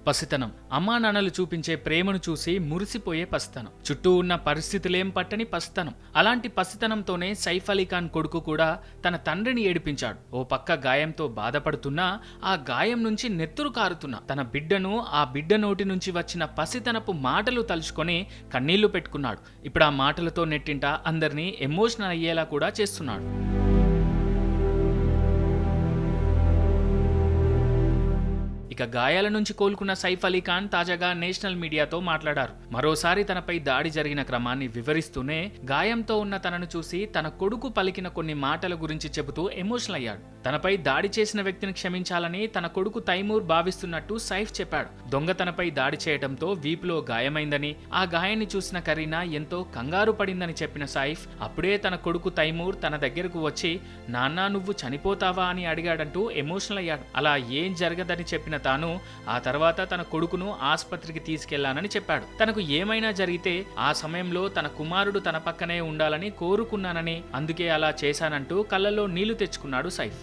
పసితనం అమ్మా నాన్నలు చూపించే ప్రేమను చూసి మురిసిపోయే పసితనం, చుట్టూ ఉన్న పరిస్థితులేం పట్టని పసితనం. అలాంటి పసితనంతోనే సైఫ్ అలీ ఖాన్ కొడుకు కూడా తన తండ్రిని ఏడిపించాడు. ఓ పక్క గాయంతో బాధపడుతున్నా, ఆ గాయం నుంచి నెత్తురు కారుతున్నా తన బిడ్డను, ఆ బిడ్డ నోటి నుంచి వచ్చిన పసితనపు మాటలు తలుచుకొని కన్నీళ్లు పెట్టుకున్నాడు. ఇప్పుడు ఆ మాటలతో నెట్టింట అందరినీ ఎమోషనల్ అయ్యేలా కూడా చేస్తున్నాడు. ఇక గాయాల నుంచి కోలుకున్న సైఫ్ అలీ ఖాన్ తాజాగా నేషనల్ మీడియాతో మాట్లాడారు. మరోసారి తనపై దాడి జరిగిన క్రమాన్ని వివరిస్తూనే గాయంతో ఉన్న తనను చూసి తన కొడుకు పలికిన కొన్ని మాటల గురించి చెబుతూ ఎమోషనల్ అయ్యాడు. తనపై దాడి చేసిన వ్యక్తిని క్షమించాలని తన కొడుకు తైమూర్ భావిస్తున్నట్టు సైఫ్ చెప్పాడు. దొంగతనపై దాడి చేయడంతో వీపులో గాయమైందని, ఆ గాయాన్ని చూసిన కరీనా ఎంతో కంగారు పడిందని చెప్పిన సైఫ్ అప్పుడే తన కొడుకు తైమూర్ తన దగ్గరకు వచ్చి నాన్నా నువ్వు చనిపోతావా అని అడిగాడంటూ ఎమోషనల్ అయ్యాడు. అలా ఏం జరగదని చెప్పిన తాను ఆ తర్వాత తన కొడుకును ఆస్పత్రికి తీసుకెళ్లానని చెప్పాడు. తనకు ఏమైనా జరిగితే ఆ సమయంలో తన కుమారుడు తన పక్కనే ఉండాలని కోరుకున్నానని, అందుకే అలా చేశానంటూ కళ్ళల్లో నీళ్లు తెచ్చుకున్నాడు సైఫ్.